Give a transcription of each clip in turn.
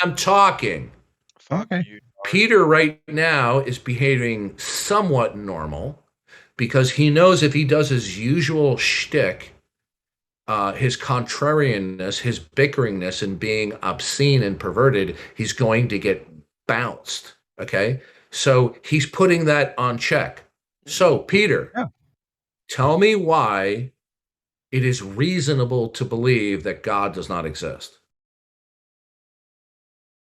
I'm talking. Fuck Okay. you. Peter right now is behaving somewhat normal because he knows if he does his usual shtick, his contrarianness, his bickeringness, and being obscene and perverted, he's going to get bounced. Okay. So he's putting that on check. So, Peter, Yeah. tell me why it is reasonable to believe that God does not exist.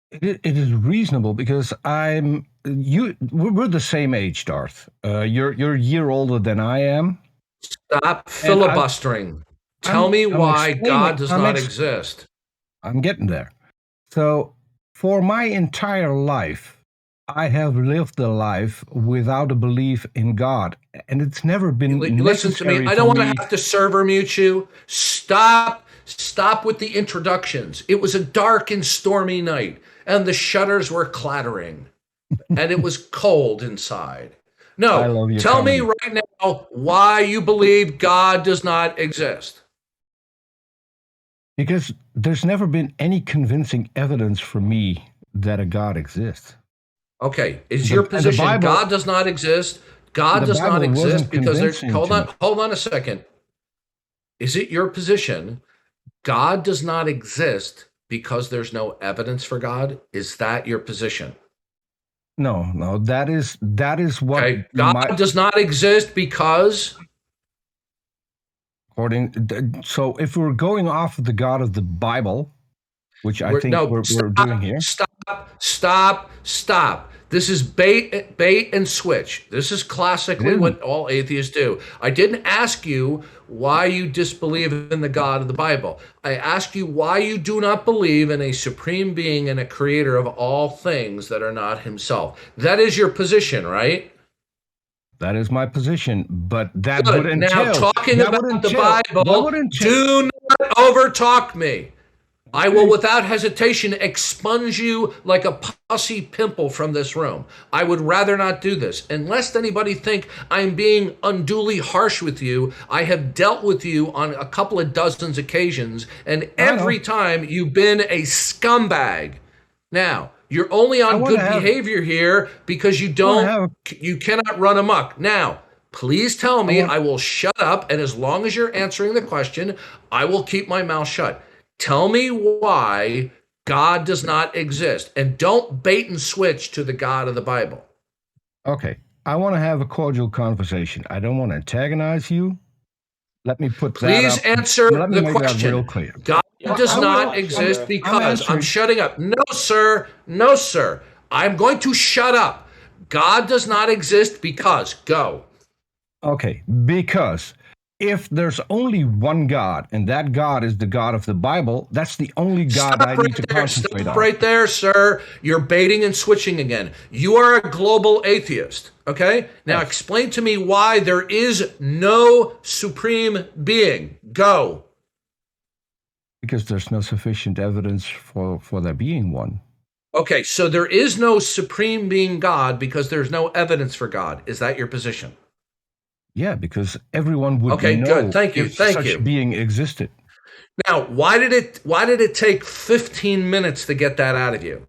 It is reasonable because we're the same age, Darth. You're a year older than I am. Stop And filibustering. Tell me I'm why explaining- God does not exist. I'm getting there. So, for my entire life, I have lived a life without a belief in God, and it's never been Listen to me. necessary I don't for want me. to have to server mute you. Stop with the introductions. It was a dark and stormy night, and the shutters were clattering, and it was cold inside. I No, love your tell me comedy. right now why you believe God does not exist. Because there's never been any convincing evidence for me that a God exists. Okay, is The- your and the position Bible- God does not exist? God The does not Bible exist wasn't because there's convincing to me. hold on a second. Is it your position God does not exist because there's no evidence for God? Is that your position? No, that is what Okay, God my does not exist because so if we're going off of the God of the Bible, which I think no, we're doing here. Stop. This is bait and switch. This is classically what all atheists do. I didn't ask you why you disbelieve in the God of the Bible. I asked you why you do not believe in a supreme being and a creator of all things that are not himself. That is your position, right? That is my position, but that Good. would entail. Now, talking that about would the entail- that Bible, would entail- do not overtalk me. I will, without hesitation, expunge you like a pussy pimple from this room. I would rather not do this. And lest anybody think I'm being unduly harsh with you, I have dealt with you on a couple of dozens occasions, and every time you've been a scumbag. Now, you're only on good behavior here because you cannot run amok. Now, please tell me, I will shut up, and as long as you're answering the question, I will keep my mouth shut. Tell me why God does not exist, and don't bait and switch to the God of the Bible. Okay, I want to have a cordial conversation. I don't want to antagonize you. Let me put that up. Please answer Let me the make question. that real clear. God does I not will. exist because answering. I'm shutting up. No, sir. No, sir. I'm going to shut up. God does not exist because. Go. Okay, because if there's only one God, and that God is the God of the Bible, that's the only God I need to concentrate Stop on. right there, sir. You're baiting and switching again. You are a global atheist. Okay? Now Yes. explain to me why there is no supreme being. Go. Because there's no sufficient evidence for there being one. Okay, so there is no supreme being God because there's no evidence for God. Is that your position? Yeah, because everyone would Okay, know good. Thank you. if Thank such you. being existed. Now, why did it take 15 minutes to get that out of you?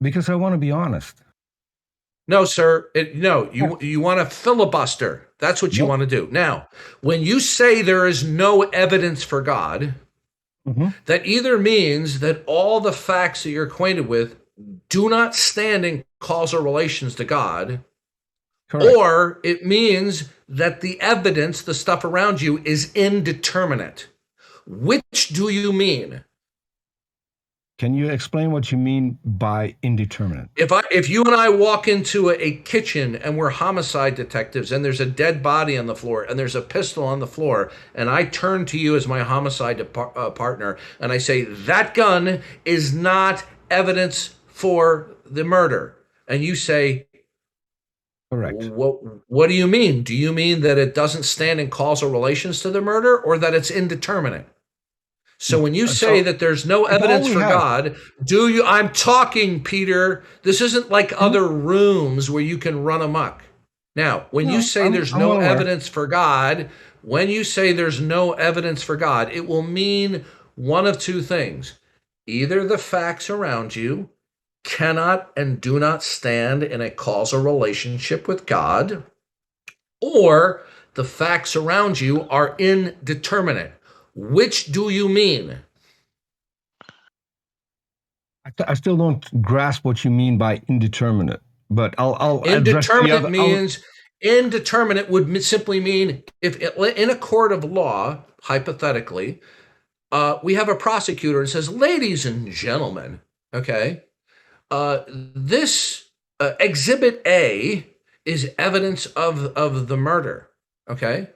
Because I want to be honest. No, sir. You want to filibuster. That's what you Nope. want to do. Now, when you say there is no evidence for God, that either means that all the facts that you're acquainted with do not stand in causal relations to God, Correct. or it means that the evidence, the stuff around you, is indeterminate. Which do you mean? Can you explain what you mean by indeterminate? If you and I walk into a kitchen and we're homicide detectives and there's a dead body on the floor and there's a pistol on the floor and I turn to you as my homicide partner and I say that gun is not evidence for the murder, and you say, Correct. what do you mean? Do you mean that it doesn't stand in causal relations to the murder, or that it's indeterminate? So when you say that there's no evidence for God, I'm talking, Peter. This isn't like other rooms where you can run amok. Now, when you say there's no evidence for God, it will mean one of two things. Either the facts around you cannot and do not stand in a causal relationship with God, or the facts around you are indeterminate. Which do you mean? I still don't grasp what you mean by indeterminate, but I'll address the Indeterminate other. means indeterminate would simply mean if in a court of law, hypothetically, we have a prosecutor and says, "Ladies and gentlemen, okay, this exhibit A is evidence of the murder." Okay,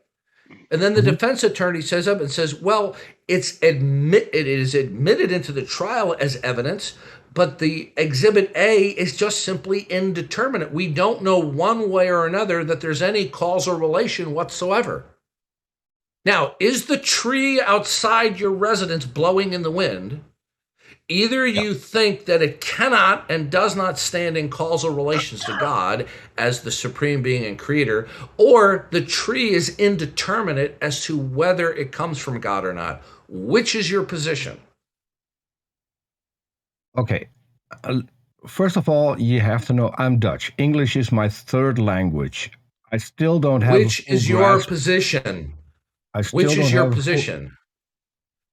and then the defense attorney says up and says, "Well, it is admitted into the trial as evidence, but the exhibit A is just simply indeterminate. We don't know one way or another that there's any causal relation whatsoever." Now, is the tree outside your residence blowing in the wind? Either you think that it cannot and does not stand in causal relations to God as the supreme being and creator, or the tree is indeterminate as to whether it comes from God or not. Which is your position? Okay. First of all, you have to know I'm Dutch. English is my third language. I still don't have Which is your position? Which is your position?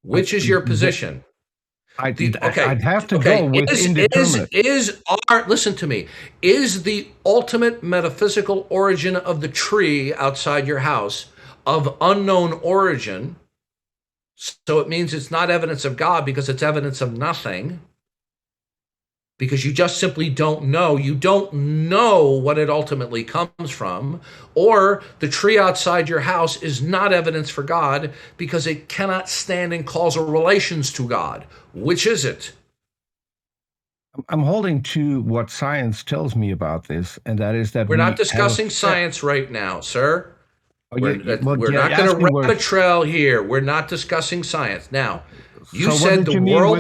Which is your position? I'd have to go with indeterminate. Listen to me. Is the ultimate metaphysical origin of the tree outside your house of unknown origin? So it means it's not evidence of God because it's evidence of nothing. Because you just simply don't know. You don't know what it ultimately comes from. Or the tree outside your house is not evidence for God because it cannot stand in causal relations to God. Which is it? I'm holding to what science tells me about this, and that is that we're not discussing science right now, sir. We're not going to rabbit trail here. We're not discussing science. Now, you said the world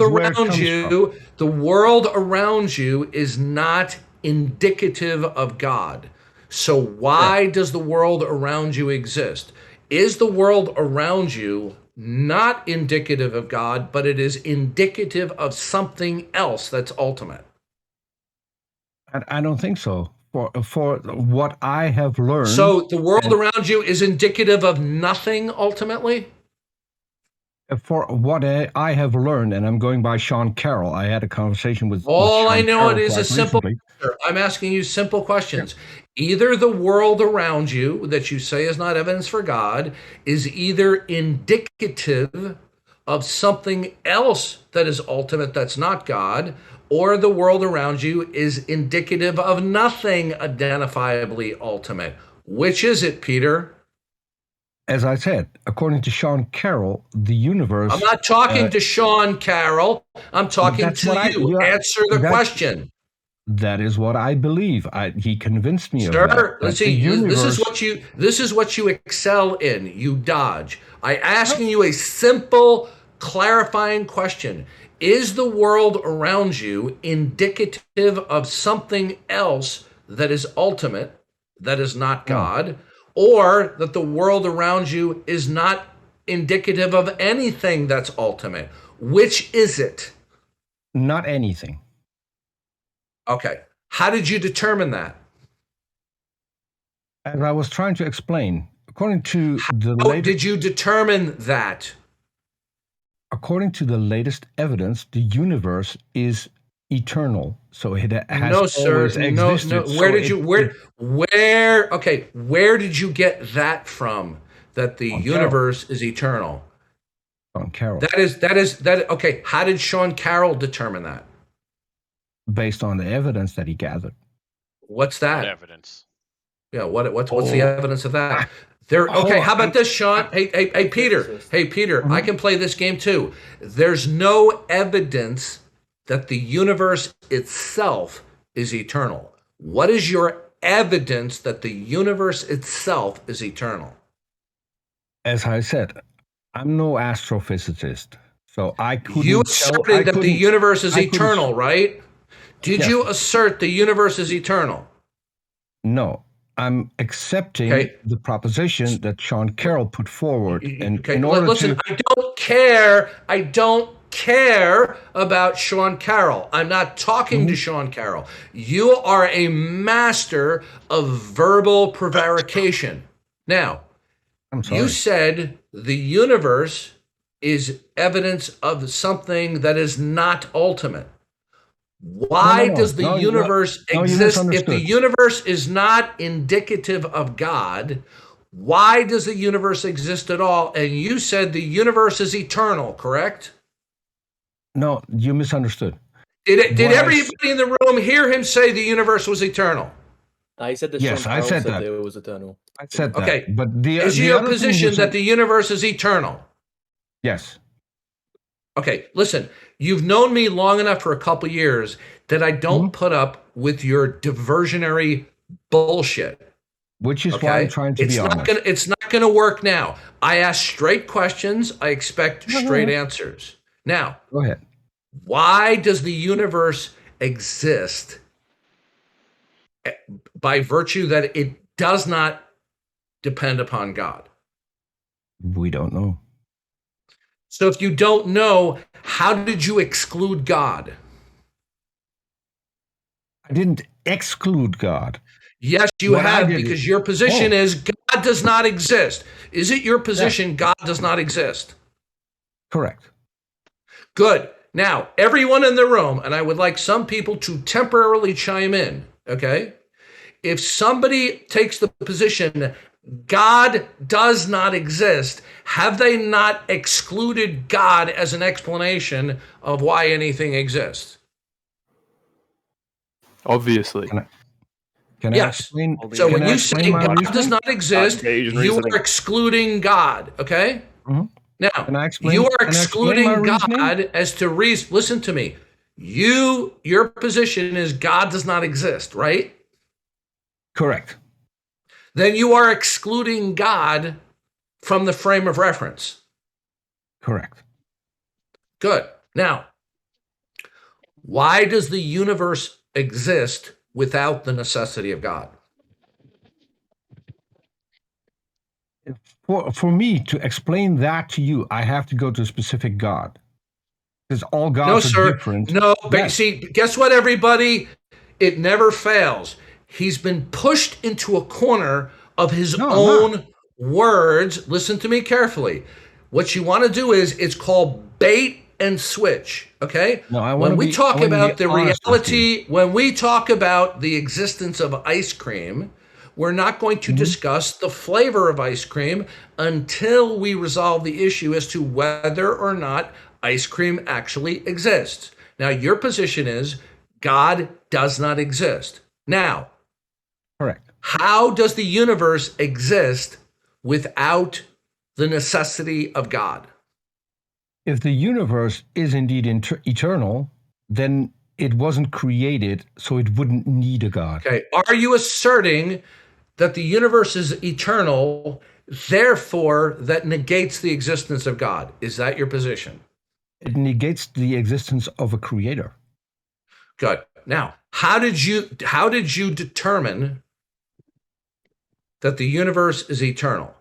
around you is not indicative of God. So why does the world around you exist? Is the world around you not indicative of God, but it is indicative of something else that's ultimate? I don't think so. For what I have learned. So the world around you is indicative of nothing ultimately? For what I have learned, and I'm going by Sean Carroll. I had a conversation with all Sean I know Carroll it is a simple answer. I'm asking you simple questions. Yeah. Either the world around you that you say is not evidence for God is either indicative of something else that is ultimate that's not God, or the world around you is indicative of nothing identifiably ultimate. Which is it, Peter? As I said, according to Sean Carroll, the universe... I'm not talking to Sean Carroll. I'm talking to you. Answer the question. That is what I believe. He convinced me of that. Sir, let's see. This is what you excel in. You dodge. I asking you a simple, clarifying question. Is the world around you indicative of something else that is ultimate, that is not God, or that the world around you is not indicative of anything that's ultimate? Which is it? Not anything. Okay. How did you determine that? As I was trying to explain, according to How did you determine that? According to the latest evidence, the universe is eternal, so it has always existed. No. Where did you get that from? That the universe is eternal? Sean Carroll. Okay. How did Sean Carroll determine that? Based on the evidence that he gathered. What's that? What evidence? Yeah. What's the evidence of that? Okay, how about this, Sean? Hey, Peter. Hey, Peter, I can play this game too. There's no evidence that the universe itself is eternal. What is your evidence that the universe itself is eternal? As I said, I'm no astrophysicist, so I couldn't. You asserted that the universe is eternal, right? Did you assert the universe is eternal? No. I'm accepting the proposition that Sean Carroll put forward. And listen, I don't care about Sean Carroll. I'm not talking to Sean Carroll. You are a master of verbal prevarication. Now, I'm sorry. you said the universe is evidence of something that is not ultimate. Why does the universe exist? If the universe is not indicative of God, why does the universe exist at all? And you said the universe is eternal, correct? No, you misunderstood. Did everybody in the room hear him say the universe was eternal? I said that. Yes, Sean I Carroll said said that. it was eternal. I said that. Okay, but is your position that the universe is eternal? Yes. Okay, listen, you've known me long enough for a couple years that I don't put up with your diversionary bullshit. Which is why I'm trying to be honest. It's not going to work now. I ask straight questions. I expect straight answers. Now, go ahead. Why does the universe exist by virtue that it does not depend upon God? We don't know. So if you don't know, how did you exclude God? I didn't exclude God. Yes, you have, because your position is God does not exist. Is it your position God does not exist? Correct. Good. Now, everyone in the room, and I would like some people to temporarily chime in, okay? If somebody takes the position God does not exist, have they not excluded God as an explanation of why anything exists? Obviously. Can I explain? So when you say God does not exist, you are excluding God, okay? Now, you are excluding God as to reason. Listen to me. Your position is God does not exist, right? Correct. Then you are excluding God from the frame of reference. Correct. Good. Now, why does the universe exist without the necessity of God? For me to explain that to you, I have to go to a specific God. Because all gods are different. No, but see, guess what, everybody? It never fails. He's been pushed into a corner of his own words. Listen to me carefully. What you want to do is, it's called bait and switch, okay? When we talk about the reality, when we talk about the existence of ice cream, we're not going to discuss the flavor of ice cream until we resolve the issue as to whether or not ice cream actually exists. Now, your position is God does not exist. Now, correct. How does the universe exist without the necessity of God? If the universe is indeed eternal, then it wasn't created, so it wouldn't need a God. Okay. Are you asserting that the universe is eternal, therefore that negates the existence of God? Is that your position? It negates the existence of a creator. Good. Now, how did you determine that the universe is eternal?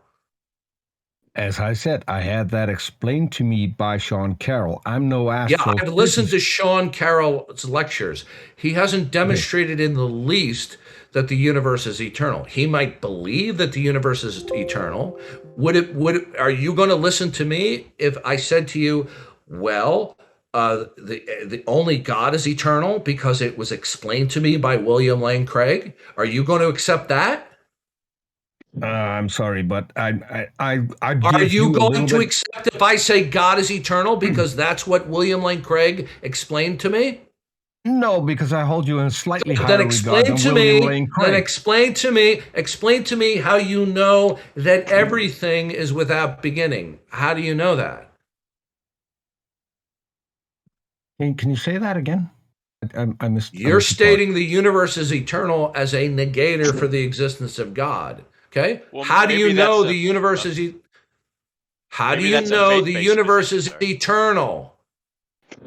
As I said, I had that explained to me by Sean Carroll. I'm no astrophysicist. Yeah, I've listened to Sean Carroll's lectures. He hasn't demonstrated in the least that the universe is eternal. He might believe that the universe is eternal. Are you going to listen to me if I said to you, well, the only God is eternal because it was explained to me by William Lane Craig? Are you going to accept that? I'm sorry, but I are you going to accept if I say God is eternal because that's what William Lane Craig explained to me? No, because I hold you in slightly higher regard than William Lane Craig. Then explain to me how you know that everything is without beginning. How do you know that? Can you say that again? I missed. You're stating the universe is eternal as a negator for the existence of God. Okay. Well, how do you know the universe is? How do you know the universe is eternal?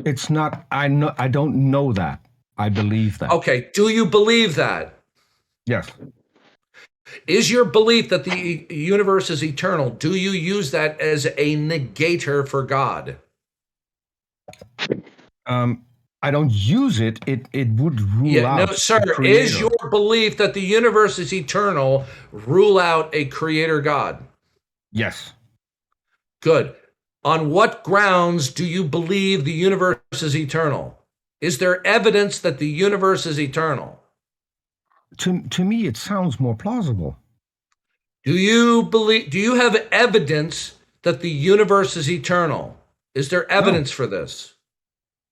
It's not. I don't know that. I believe that. Okay. Do you believe that? Yes. Is your belief that the universe is eternal? Do you use that as a negator for God? I don't use it. It would rule Yeah, no, out sir. the Is creator. your belief that the universe is eternal rule out a creator God? Yes. Good. On what grounds do you believe the universe is eternal? Is there evidence that the universe is eternal? To me, it sounds more plausible. Do you have evidence that the universe is eternal? Is there No. evidence for this?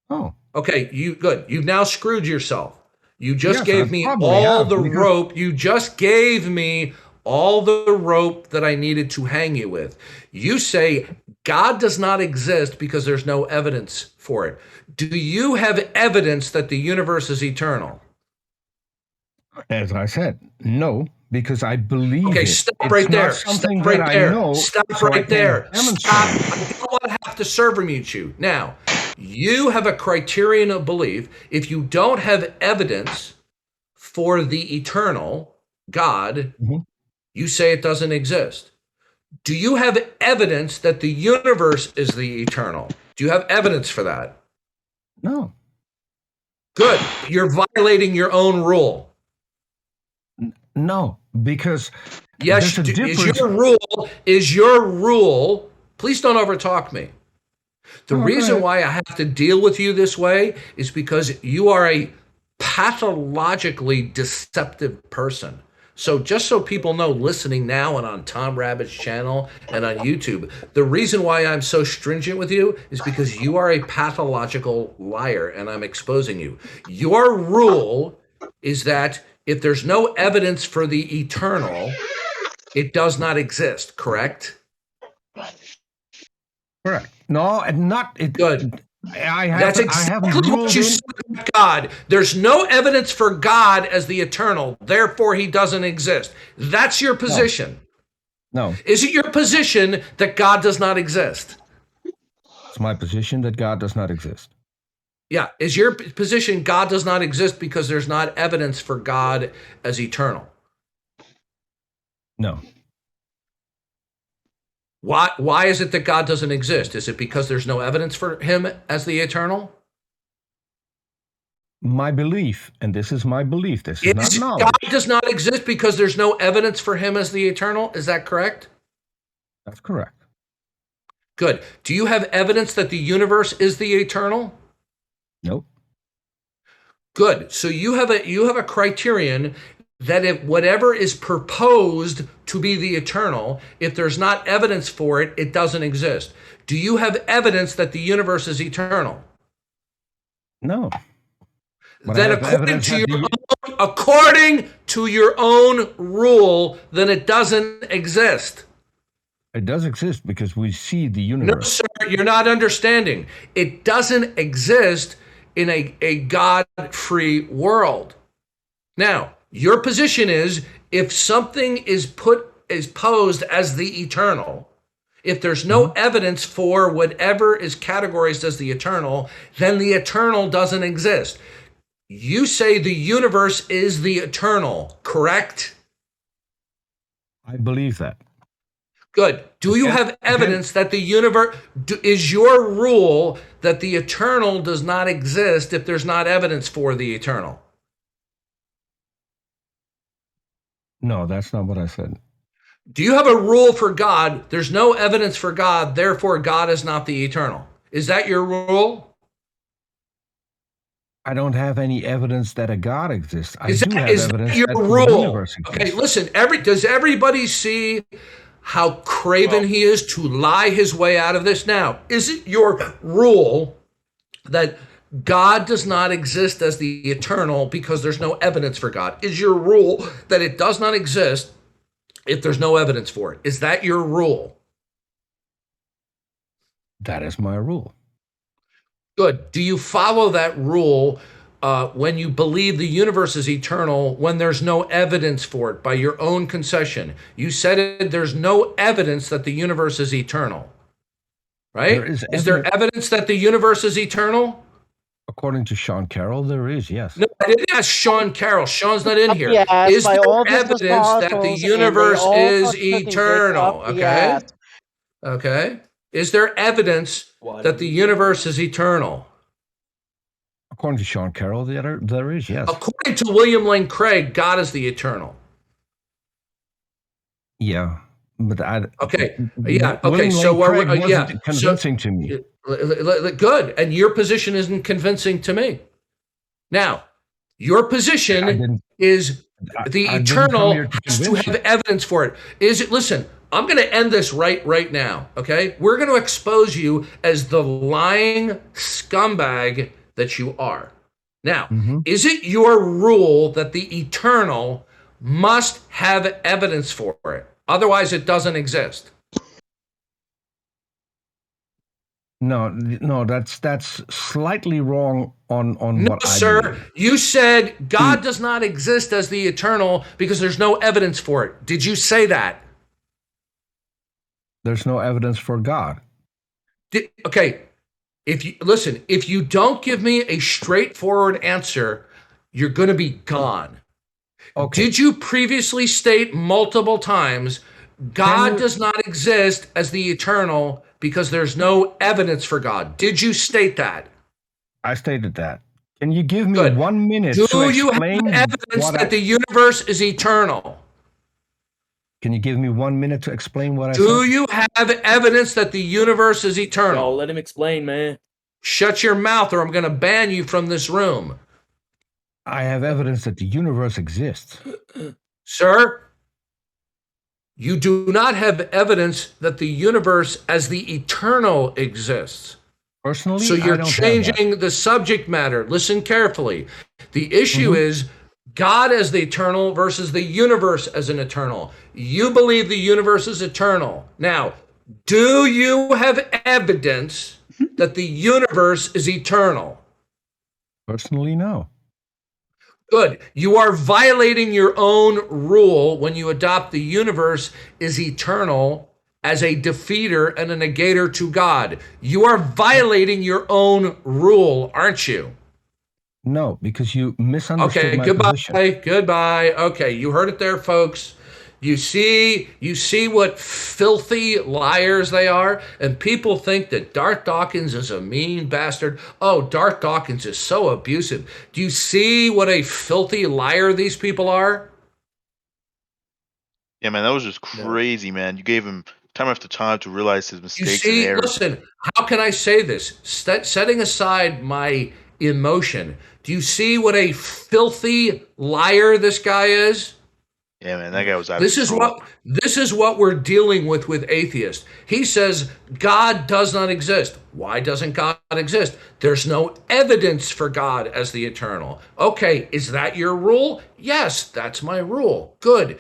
Oh. Okay, good. You've now screwed yourself. You just Yes, I gave me probably all have, the because rope. You just gave me all the rope that I needed to hang you with. You say God does not exist because there's no evidence for it. Do you have evidence that the universe is eternal? as I said, no, because I believe Okay, it. stop It's right not there. Stop something that right I there. know, Stop so I right can there. Stop. demonstrate it. I don't want to have to server mute you. Now, you have a criterion of belief. If you don't have evidence for the eternal God, Mhm. you say it doesn't exist. Do you have evidence that the universe is the eternal? Do you have evidence for that? No. Good. You're violating your own rule. No, because Yes, there's you a do. difference. Is your rule, please don't overtalk me. The No, go reason ahead. why I have to deal with you this way is because you are a pathologically deceptive person. So just so people know, listening now and on Tom Rabbit's channel and on YouTube, the reason why I'm so stringent with you is because you are a pathological liar and I'm exposing you. Your rule is that if there's no evidence for the eternal, it does not exist, correct? Correct. No, and not it. Good. I That's haven't exactly what ruled you in. said about God. There's no evidence for God as the eternal, therefore he doesn't exist. That's your No, position. no. Is it your position that God does not exist? It's my position that God does not exist. Yeah. Is your position God does not exist because there's not evidence for God as eternal? No. Why is it that God doesn't exist? Is it because there's no evidence for him as the eternal? My belief, and this is my belief, this is not Is God knowledge. does not exist because there's no evidence for him as the eternal? Is that correct? That's correct. Good. Do you have evidence that the universe is the eternal? Nope. Good. So you have a criterion that if whatever is proposed to be the eternal, if there's not evidence for it, it doesn't exist. Do you have evidence that the universe is eternal? No. But I Then have evidence that according to your own rule, then it doesn't exist. it does exist because we see the No, universe. sir, you're not understanding. It doesn't exist in a God-free world. Now, your position is if something is posed as the eternal, if there's no evidence for whatever is categorized as the eternal, then the eternal doesn't exist. You say the universe is the eternal, correct? I believe that. Good. Do you Again, have evidence that the universe is your rule that the eternal does not exist if there's not evidence for the eternal? no, that's not what I said. Do you have a rule for God? There's no evidence for God, therefore God is not the eternal. Is that your rule? I don't have any evidence that a God exists. I Is do that, have is that evidence your that the rule? universe Okay, exists. listen, does everybody see how craven he is to lie his way out of this? Now, is it your rule that God does not exist as the eternal because there's no evidence for God? Is your rule that it does not exist if there's no evidence for it? Is that your rule? That is my rule. Good. Do you follow that rule when you believe the universe is eternal when there's no evidence for it by your own concession? You said it, there's no evidence that the universe is eternal, There right? is Is there evidence that the universe is eternal? according to Sean Carroll, there is, yes. No, I didn't ask Sean Carroll. Sean's not in here. Yes, Is by there all different evidence that the particles, and they universe all is touch the thing breaks up. eternal? Yes. Okay. Okay. Is there evidence that the universe is eternal? According to Sean Carroll, there is, yes. According to William Lane Craig, God is the eternal. Yeah, but Okay. William So Lane Craig wasn't convincing to me. Good. And your position isn't convincing to me. Now, your position is the eternal has to have evidence for it. Listen, I'm going to end this right now, okay? We're going to expose you as the lying scumbag that you are. Now, is it your rule that the eternal must have evidence for it? Otherwise, it doesn't exist. No, that's slightly wrong on what I sir. believe. You said God does not exist as the eternal because there's no evidence for it. Did you say that? There's no evidence for God. Okay. If you don't give me a straightforward answer, you're going to be gone. Okay. Did you previously state multiple times God does not exist as the eternal because there's no evidence for God? Did you state that? I stated that. Can you give me 1 minute to explain? Do you have evidence that the universe is eternal? Can you give me 1 minute to explain what I said? Do you have evidence that the universe is eternal? Yo, let him explain, man. Shut your mouth or I'm going to ban you from this room. I have evidence that the universe exists. Sir, you do not have evidence that the universe as the eternal exists. Personally, so you're changing the subject matter. Listen carefully. The issue is God as the eternal versus the universe as an eternal. You believe the universe is eternal. Now, do you have evidence that the universe is eternal? Personally, no. Good. You are violating your own rule when you adopt the universe is eternal as a defeater and a negator to God. You are violating your own rule, aren't you? No, because you misunderstood my position. Okay, goodbye. Okay, you heard it there, folks. You see what filthy liars they are? And people think that Darth Dawkins is a mean bastard. Oh, Darth Dawkins is so abusive. Do you see what a filthy liar these people are? Yeah, man, that was just crazy, man. You gave him time after time to realize his mistakes and errors. Listen, how can I say this? Setting aside my emotion, do you see what a filthy liar this guy is? Yeah, man, that guy was out This is what we're dealing with atheists. He says God does not exist. Why doesn't God exist? There's no evidence for God as the eternal. Okay, is that your rule? Yes, that's my rule. Good.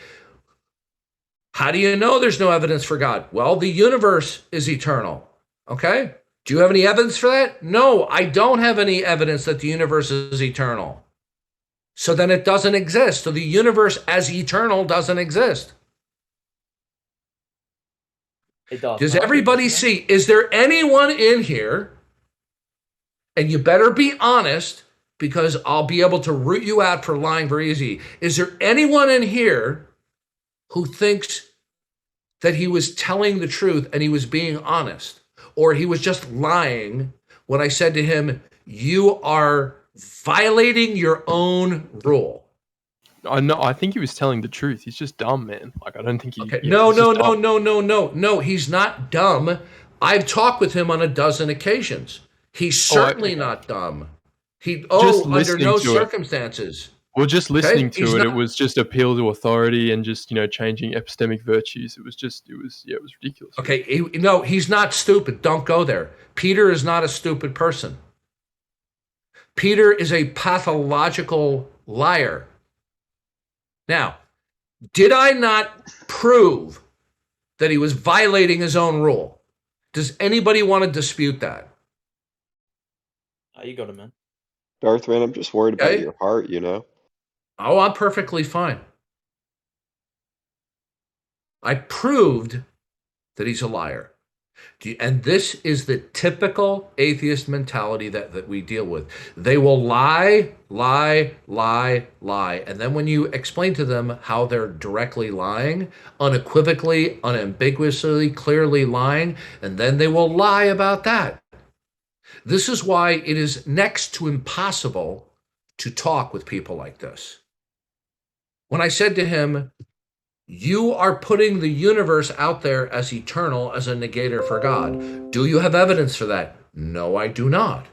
How do you know there's no evidence for God? Well, the universe is eternal. Okay? Do you have any evidence for that? No, I don't have any evidence that the universe is eternal. So then it doesn't exist. So the universe as eternal doesn't exist. Does everybody see? Is there anyone in here, and you better be honest, because I'll be able to root you out for lying very easy. Is there anyone in here who thinks that he was telling the truth and he was being honest? Or he was just lying when I said to him, you are violating your own rule? No, I think he was telling the truth. He's just dumb, man. Like, I don't think he... Okay. No, he's not dumb. I've talked with him on a dozen occasions. He's certainly not dumb. Under no circumstances. Well, just listening to it, it was just appeal to authority and just, changing epistemic virtues. It was ridiculous. Okay, he's not stupid. Don't go there. Peter is not a stupid person. Peter is a pathological liar. Now, did I not prove that he was violating his own rule? Does anybody want to dispute that? You got it, man. Darth, man, I'm just worried about your heart, Oh, I'm perfectly fine. I proved that he's a liar. And this is the typical atheist mentality that we deal with. They will lie, lie, lie, lie. And then when you explain to them how they're directly lying, unequivocally, unambiguously, clearly lying, and then they will lie about that. This is why it is next to impossible to talk with people like this. When I said to him, you are putting the universe out there as eternal, as a negator for God. Do you have evidence for that? No, I do not.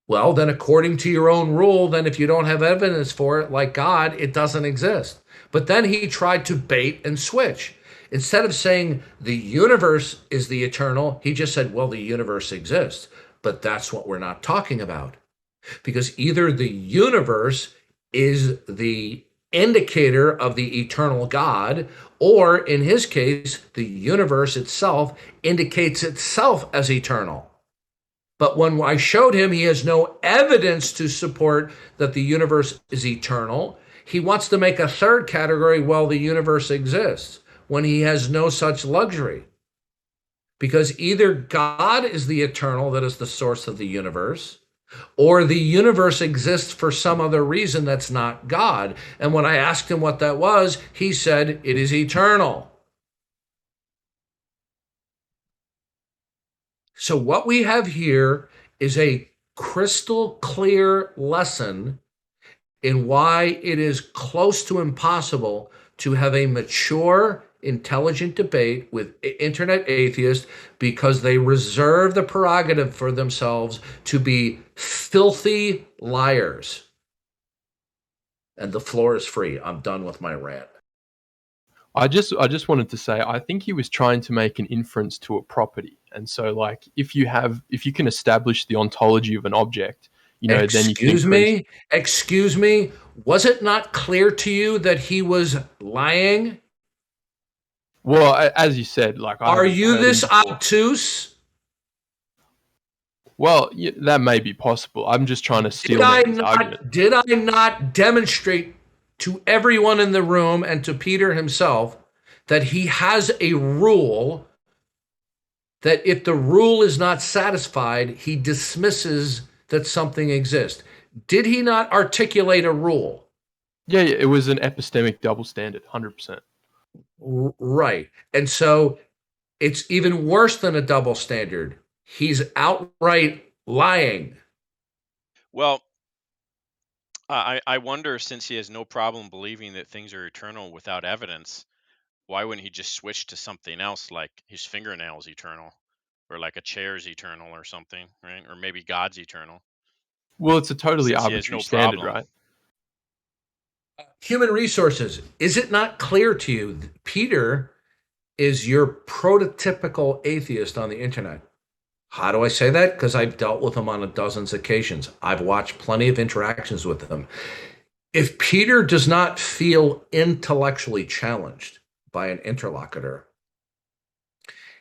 Well, then according to your own rule, then if you don't have evidence for it, like God, it doesn't exist. But then he tried to bait and switch. Instead of saying the universe is the eternal, he just said, well, the universe exists. But that's what we're not talking about. Because either the universe is the indicator of the eternal God, or in his case, the universe itself indicates itself as eternal. But when I showed him he has no evidence to support that the universe is eternal, he wants to make a third category, well, the universe exists, when he has no such luxury. Because either God is the eternal that is the source of the universe, or the universe exists for some other reason that's not God. And when I asked him what that was, he said, it is eternal. So what we have here is a crystal clear lesson in why it is close to impossible to have a mature, intelligent debate with internet atheists, because they reserve the prerogative for themselves to be filthy liars. And the floor is free. I'm done with my rant. I just wanted to say, I think he was trying to make an inference to a property. And so, like, if you can establish the ontology of an object, then you can Excuse me. Was it not clear to you that he was lying? Well, as you said, like, are you this obtuse? Well, that may be possible. I'm just trying to steal his argument. Did I not demonstrate to everyone in the room and to Peter himself that he has a rule, that if the rule is not satisfied, he dismisses that something exists? Did he not articulate a rule? Yeah, it was an epistemic double standard, 100%. Right. And so it's even worse than a double standard. He's outright lying. Well, I wonder, since he has no problem believing that things are eternal without evidence, why wouldn't he just switch to something else, like his fingernail's eternal, or like a chair's eternal or something, right? Or maybe God's eternal. Well, it's a totally arbitrary standard, right? Human resources. Is it not clear to you that Peter is your prototypical atheist on the internet? How do I say that? Because I've dealt with him on a dozen occasions. I've watched plenty of interactions with him. If Peter does not feel intellectually challenged by an interlocutor,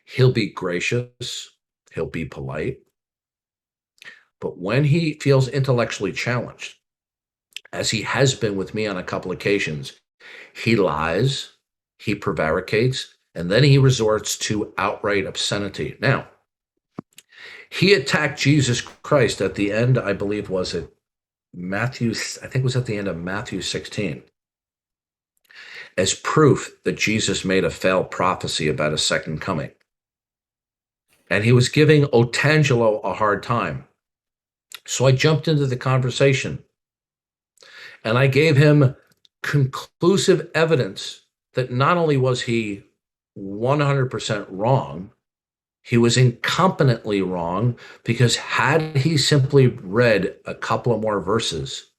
he'll be gracious, he'll be polite. But when he feels intellectually challenged, as he has been with me on a couple occasions, he lies, he prevaricates, and then he resorts to outright obscenity. Now, he attacked Jesus Christ at the end, I believe, was it Matthew, I think it was at the end of Matthew 16, as proof that Jesus made a failed prophecy about a second coming. And he was giving Otangelo a hard time. So I jumped into the conversation and I gave him conclusive evidence that not only was he 100% wrong, he was incompetently wrong, because had he simply read a couple of more verses,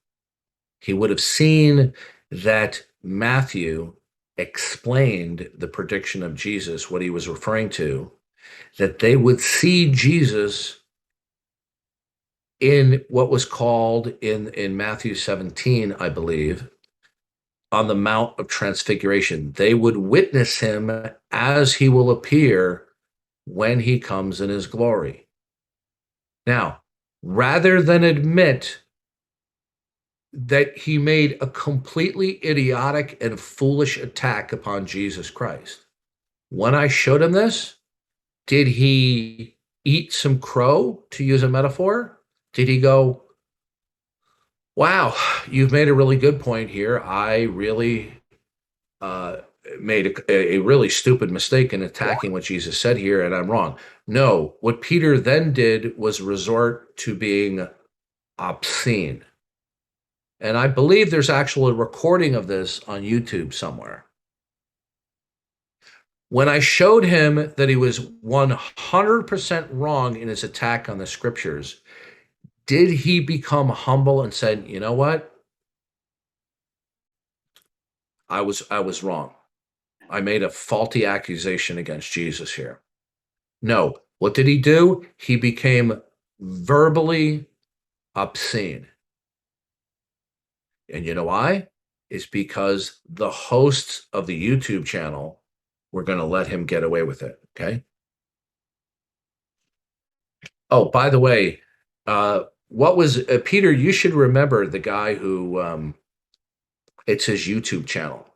he would have seen that Matthew explained the prediction of Jesus, what he was referring to, that they would see Jesus in what was called in Matthew 17, I believe, on the Mount of Transfiguration. They would witness him as he will appear when he comes in his glory. Now, rather than admit that he made a completely idiotic and foolish attack upon Jesus Christ, when I showed him this, Did he eat some crow, to use a metaphor? Did he go, wow, you've made a really good point here. I really made a really stupid mistake in attacking what Jesus said here, and I'm wrong. No, what Peter then did was resort to being obscene. And I believe there's actually a recording of this on YouTube somewhere. When I showed him that he was 100% wrong in his attack on the scriptures, did he become humble and said, you know what? I was wrong. I made a faulty accusation against Jesus here. No. What did he do? He became verbally obscene. And you know why? It's because the hosts of the YouTube channel were going to let him get away with it. Okay. Oh, by the way, what was Peter? You should remember the guy who it's his YouTube channel.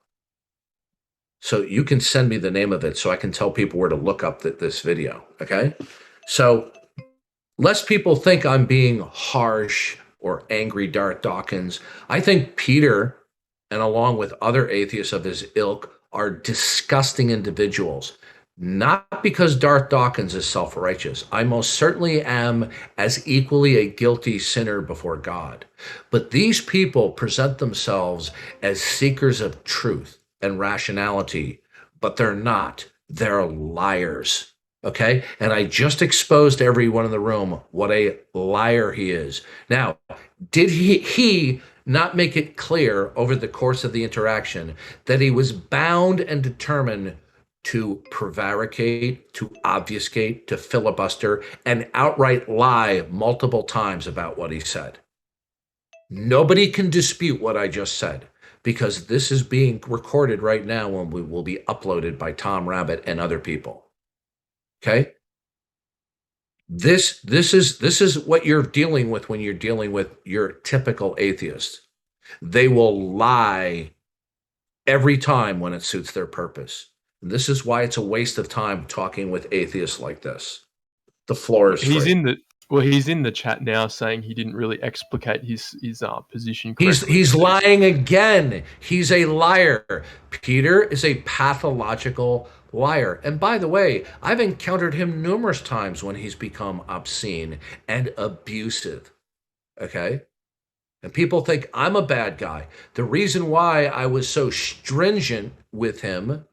So you can send me the name of it so I can tell people where to look up this video. Okay. So lest people think I'm being harsh or angry Darth Dawkins, I think Peter, and along with other atheists of his ilk, are disgusting individuals. Not because Darth Dawkins is self-righteous. I most certainly am as equally a guilty sinner before God. But these people present themselves as seekers of truth and rationality, but they're not. They're liars. Okay? And I just exposed to everyone in the room what a liar he is. Now, did he not make it clear over the course of the interaction that he was bound and determined to prevaricate, to obfuscate, to filibuster, and outright lie multiple times about what he said? Nobody can dispute what I just said, because this is being recorded right now and will be uploaded by Tom Rabbit and other people. Okay? This is what you're dealing with when you're dealing with your typical atheist. They will lie every time when it suits their purpose. And this is why it's a waste of time talking with atheists like this. The floor is free. He's in the chat now saying he didn't really explicate his position correctly. He's lying again. He's a liar. Peter is a pathological liar. And by the way, I've encountered him numerous times when he's become obscene and abusive. Okay? And people think I'm a bad guy. The reason why I was so stringent with him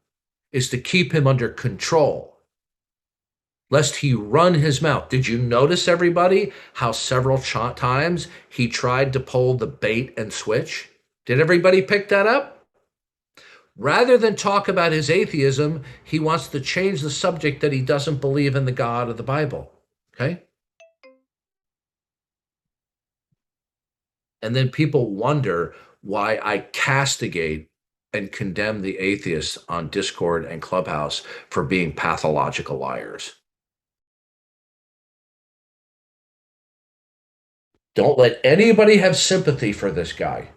is to keep him under control, lest he run his mouth. Did you notice, everybody, how several times he tried to pull the bait and switch? Did everybody pick that up? Rather than talk about his atheism, he wants to change the subject that he doesn't believe in the God of the Bible. Okay? And then people wonder why I castigate and condemn the atheists on Discord and Clubhouse for being pathological liars. Don't let anybody have sympathy for this guy.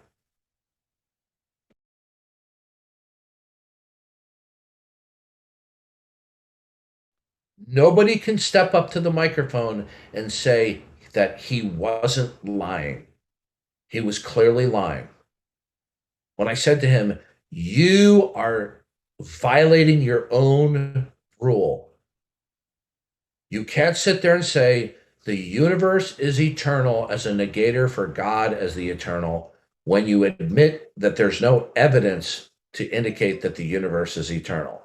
Nobody can step up to the microphone and say that he wasn't lying. He was clearly lying. When I said to him, you are violating your own rule. You can't sit there and say the universe is eternal as a negator for God as the eternal when you admit that there's no evidence to indicate that the universe is eternal.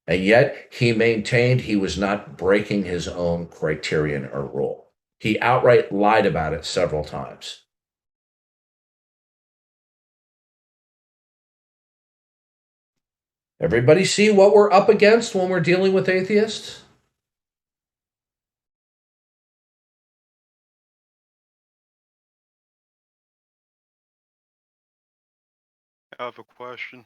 And yet he maintained he was not breaking his own criterion or rule. He outright lied about it several times. Everybody see what we're up against when we're dealing with atheists? I have a question.